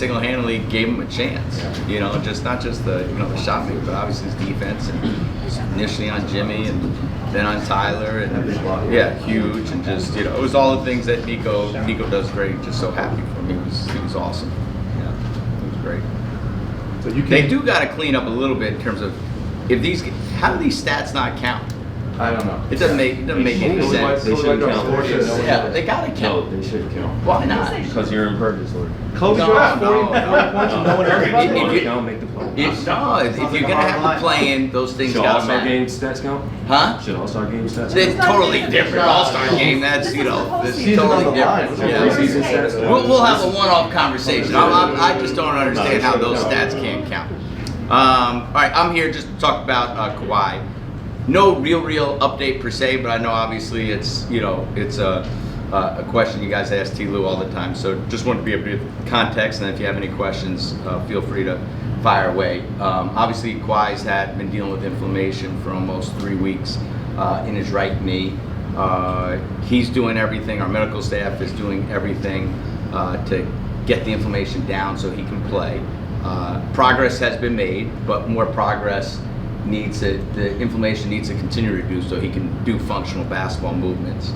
single-handedly gave him a chance. You know, just not just the the shot making, but obviously his defense, and initially on Jimmy and then on Tyler, and yeah, huge, and just it was all the things that Nico does great. Just so happy for him. He was awesome. Yeah, it was great. So they do got to clean up a little bit in terms of how do these stats not count? I don't know. It doesn't make any sense. They shouldn't count. Yeah, they gotta count. No, they should count. Why not? Because you're in purgatory. Kobe dropped 40 points and no one heard about If it. you don't make the play. If you're gonna have to play in, those things Should gotta All-Star matter. game stats count? Huh? Should All-Star game stats It's count? totally different. All-Star game, that's this is totally different. Yeah. Preseason stats count? We'll have a one-off conversation. I just don't understand how those stats can't count. All right, I'm here just to talk about Kawhi. No real update per se, but I know obviously it's a question you guys ask T. Lou all the time. So just want to be a bit of context, and if you have any questions, feel free to fire away. Obviously, Kawhi's been dealing with inflammation for almost 3 weeks in his right knee. He's doing everything. Our medical staff is doing everything to get the inflammation down so he can play. Progress has been made, but more progress the inflammation needs to continue to reduce so he can do functional basketball movements.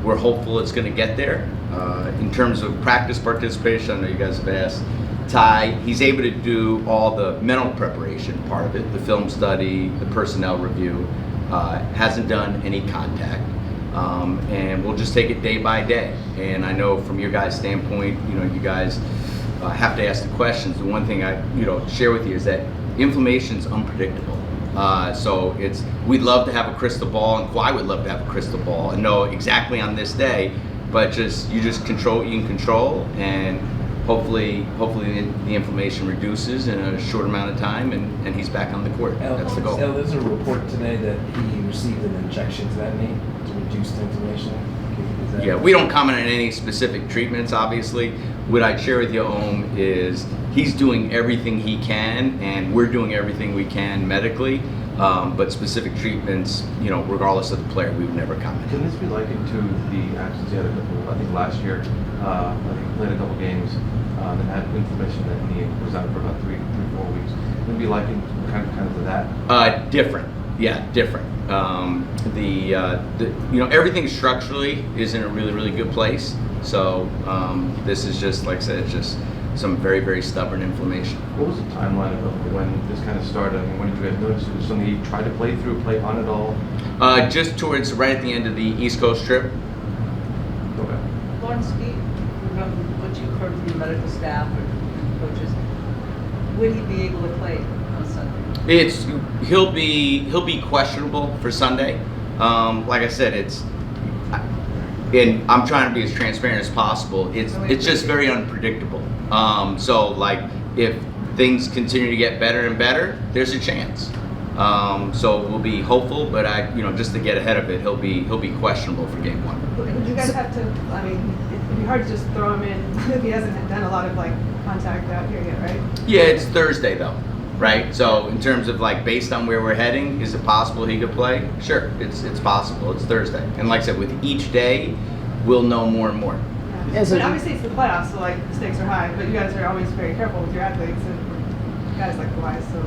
We're hopeful it's going to get there. In terms of practice participation, I know you guys have asked Ty, he's able to do all the mental preparation part of it, the film study, the personnel review, hasn't done any contact. And we'll just take it day by day. And I know from your guys' standpoint, you guys have to ask the questions. The one thing I share with you is that inflammation's unpredictable. So we'd love to have a crystal ball, and Kawhi would love to have a crystal ball and know exactly on this day, but you just control what you can control, and hopefully the inflammation reduces in a short amount of time, and he's back on the court. That's the goal. There's a report today that he received an injection to that knee to reduce the inflammation. Yeah, we don't comment on any specific treatments, obviously. What I'd share with you, Ohm, is he's doing everything he can, and we're doing everything we can medically, but specific treatments, regardless of the player, we would never comment. Can this be likened to the actions he had I think last year? I think he played a couple games and had inflammation in that knee and was out for about 3-4 weeks. Can it be likened kind of to that? Different. Yeah, different. Everything structurally is in a really good place. So this is just, like I said, it's just some very, very stubborn inflammation. What was the timeline of when this kind of started? I mean, when did you guys notice it was something you tried to play on it all? Just towards right at the end of the East Coast trip. Okay. Lawrence, from what you've heard from the medical staff or coaches, would he be able to play on Sunday? He'll be questionable for Sunday. Like I said, and I'm trying to be as transparent as possible. It's just very unpredictable. So like if things continue to get better and better, there's a chance. So we'll be hopeful, but just to get ahead of it, he'll be questionable for game 1. Would you guys have to? I mean, it'd be hard to just throw him in if he hasn't done a lot of contact out here yet, right? Yeah, it's Thursday though, right? So in terms of based on where we're heading, is it possible he could play? Sure, it's possible. It's Thursday, and like I said, with each day, we'll know more and more. Yeah. But obviously it's the playoffs, so the stakes are high. But you guys are always very careful with your athletes and guys like Kawhi. So I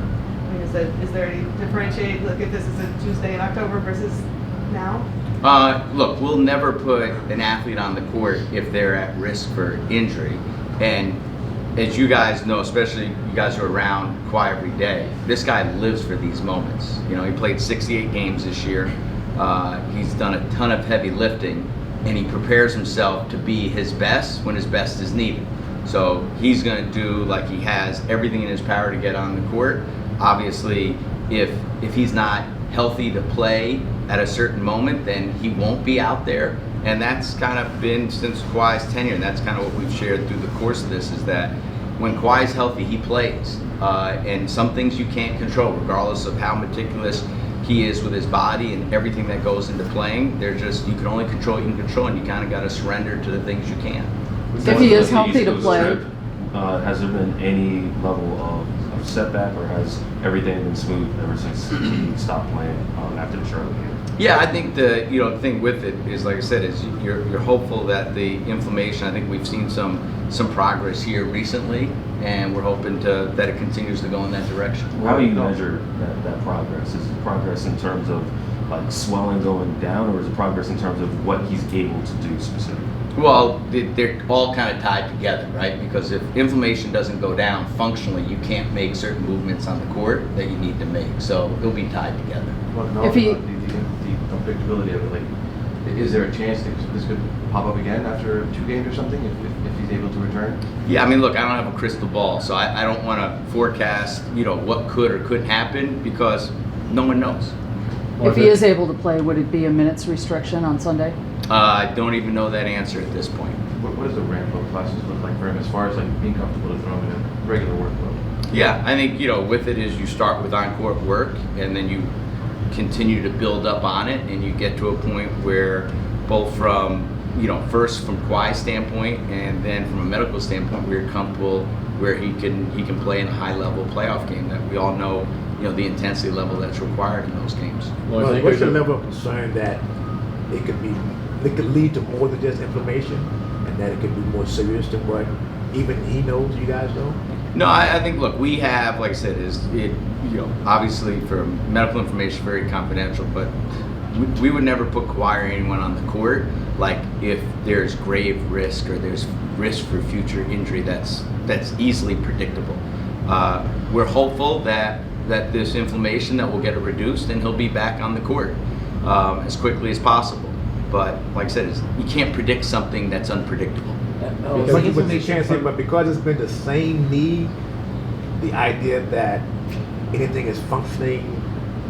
mean, is there any differentiate? Look, if this is a Tuesday in October versus now. Look, we'll never put an athlete on the court if they're at risk for injury, and as you guys know, especially you guys who are around Kawhi every day, this guy lives for these moments. He played 68 games this year. He's done a ton of heavy lifting, and he prepares himself to be his best when his best is needed. So he's going to do he has everything in his power to get on the court. Obviously, if he's not healthy to play at a certain moment, then he won't be out there. And that's kind of been since Kawhi's tenure, and that's kind of what we've shared through the course of this, is that when Kawhi's healthy, he plays. And some things you can't control, regardless of how meticulous he is with his body and everything that goes into playing. You can only control what you can control, and you kind of got to surrender to the things you can. If he is healthy to play. Has there been any level of setback, or has everything been smooth ever since he stopped playing after the Charlotte game? Yeah, I think the thing with it is, like I said, is you're hopeful that the inflammation. I think we've seen some progress here recently, and we're hoping that it continues to go in that direction. How do you measure that progress? Is it progress in terms of like swelling going down, or is it progress in terms of what he's able to do specifically? Well, they're all kind of tied together, right? Because if inflammation doesn't go down functionally, you can't make certain movements on the court that you need to make. So it'll be tied together. Well, no, If he- the unpredictability of it, like, is there a chance that this could pop up again after 2 games or something if he's able to return? Yeah, I mean, look, I don't have a crystal ball, so I don't want to forecast, what could or couldn't happen because no one knows. If he is able to play, would it be a minutes restriction on Sunday? I don't even know that answer at this point. What does the ramp up classes look like for him as far as like being comfortable to throw him in a regular workload? Yeah, I think, with it is you start with on-court work and then you continue to build up on it and you get to a point where both from, first from Kawhi's standpoint and then from a medical standpoint, we're comfortable where he can play in a high-level playoff game that we all know, the intensity level that's required in those games. Well, what's the level of concern that it could lead to more than just inflammation, and that it could be more serious than what even he knows, you guys know? No, I think, look, we have, like I said, obviously for medical information, very confidential, but we would never put Kawhi or anyone on the court, like if there's grave risk or there's risk for future injury that's easily predictable. We're hopeful that this inflammation, that will get it reduced and he'll be back on the court as quickly as possible. But like I said, you can't predict something that's unpredictable. Because it's been the same knee, the idea that anything is functioning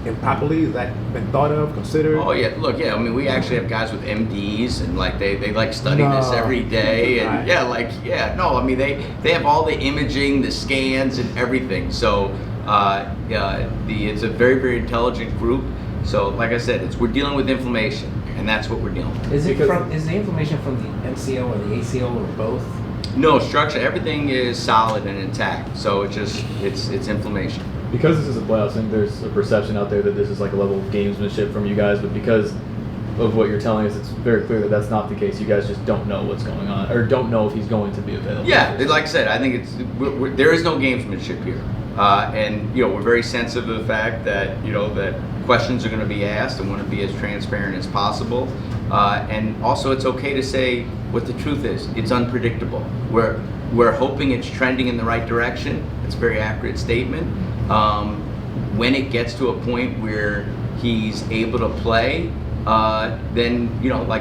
improperly, is that been thought of, considered? Oh yeah, look, I mean, we actually have guys with MDs and like they like study this every day, and Right. no, I mean they have all the imaging, the scans, and everything. So it's a very, very intelligent group. So like I said, we're dealing with inflammation, and that's what we're dealing with. Is the inflammation from the MCL or the ACL or both? No structure, everything is solid and intact. So it's inflammation. Because this is a playoffs thing, there's a perception out there that this is like a level of gamesmanship from you guys, but because of what you're telling us, it's very clear that that's not the case. You guys just don't know what's going on, or don't know if he's going to be available. Yeah, like I said, I think there is no gamesmanship here, and we're very sensitive to the fact that that questions are going to be asked and want to be as transparent as possible, and also it's okay to say what the truth is. It's unpredictable. We're hoping it's trending in the right direction. It's a very accurate statement. When it gets to a point where he's able to play, then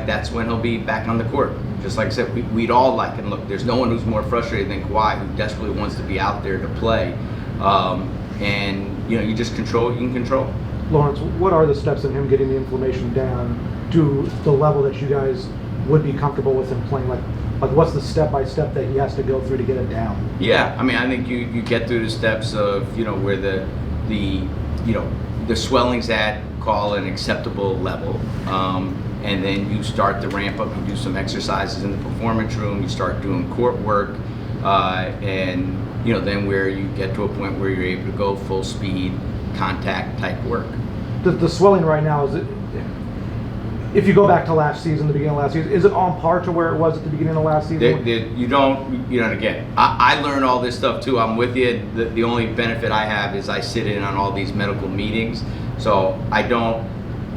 that's when he'll be back on the court. Just like I said, we'd all like, and look, there's no one who's more frustrated than Kawhi, who desperately wants to be out there to play. And you just control what you can control. Lawrence, what are the steps in him getting the inflammation down to the level that you guys would be comfortable with him playing? Like what's the step-by-step that he has to go through to get it down? Yeah, I mean, I think you get through the steps of where the swelling's at, call an acceptable level, and then you start to ramp up. You do some exercises in the performance room. You start doing court work, and then where you get to a point where you're able to go full speed contact type work. The swelling right now, is it? If you go back to last season, the beginning of last season, is it on par to where it was at the beginning of last season? You don't, and again, I learn all this stuff too. I'm with you. The only benefit I have is I sit in on all these medical meetings, so I don't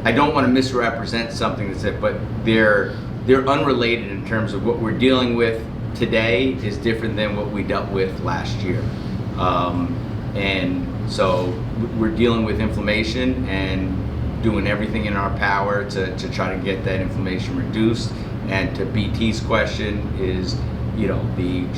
want to misrepresent something that's it, but they're unrelated in terms of what we're dealing with today is different than what we dealt with last year, and so we're dealing with inflammation and doing everything in our power to try to get that inflammation reduced. And to BT's question is,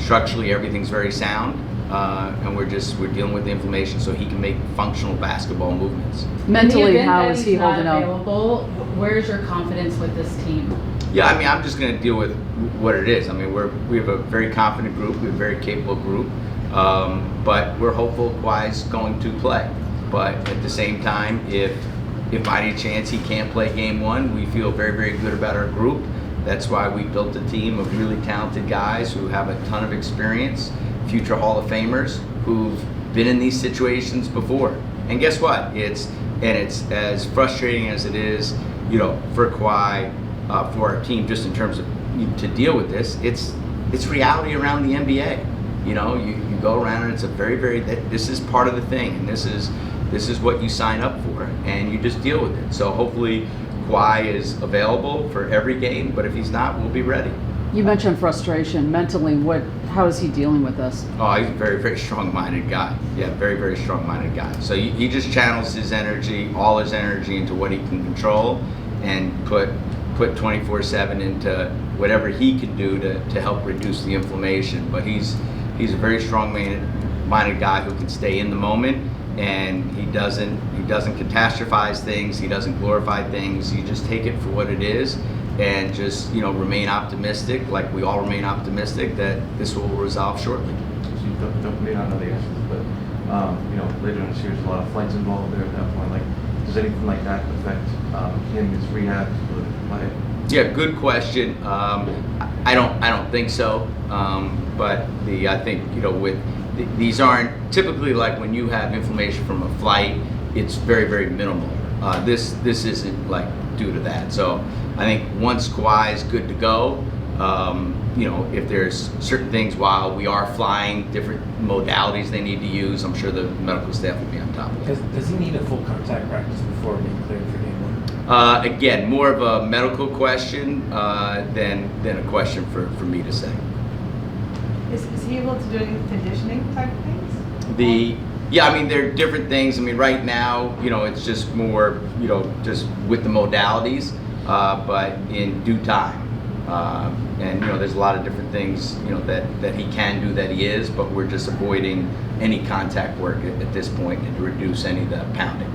structurally everything's very sound, and we're dealing with the inflammation so he can make functional basketball movements. Mentally, how is he holding up? Available, where's your confidence with this team? Yeah, I mean, I'm just going to deal with what it is. I mean, we have a very confident group, we have a very capable group, but we're hopeful Kawhi's going to play. But at the same time, if by any chance he can't play game one, we feel very, very good about our group. That's why we built a team of really talented guys who have a ton of experience, future Hall of Famers who've been in these situations before. And guess what? It's as frustrating as it is, for Kawhi, for our team, just in terms of to deal with this, it's reality around the NBA. You go around and it's a very this is part of the thing, and this is what you sign up for, and you just deal with it. So hopefully Kawhi is available for every game, but if he's not, we'll be ready. You mentioned frustration. Mentally, how is he dealing with this? Oh, he's a very strong-minded guy. Yeah, very strong-minded guy. So he just channels his energy, all his energy, into what he can control, and put 24/7 into whatever he can do to help reduce the inflammation. But he's a very strong-minded guy who can stay in the moment, and he doesn't catastrophize things. He doesn't glorify things. You just take it for what it is, and just remain optimistic, like we all remain optimistic that this will resolve shortly. So you may not know the answers, but later in the series, a lot of flights involved there at that point. Like, does anything like that affect him, his rehab, ability to play? Yeah, good question. I don't think so. But I think with these aren't typically, like when you have inflammation from a flight, it's very minimal. This isn't like due to that. So I think once Kawhi is good to go, if there's certain things while we are flying, different modalities they need to use, I'm sure the medical staff will be on top of it. Does he need a full contact practice before being cleared for game one? Again, more of a medical question than a question for me to say. Is he able to do any conditioning type of things? There are different things. Right now, it's just more, just with the modalities, but in due time. And there's a lot of different things, that he can do, that he is, but we're just avoiding any contact work at this point, and to reduce any of the pounding.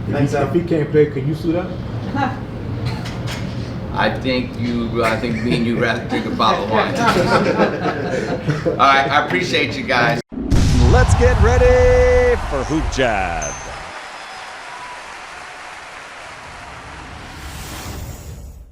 If he can't play, can you suit up? I think me and you rather drink a bottle of wine. All right, I appreciate you guys. Let's get ready for Hoop Jab.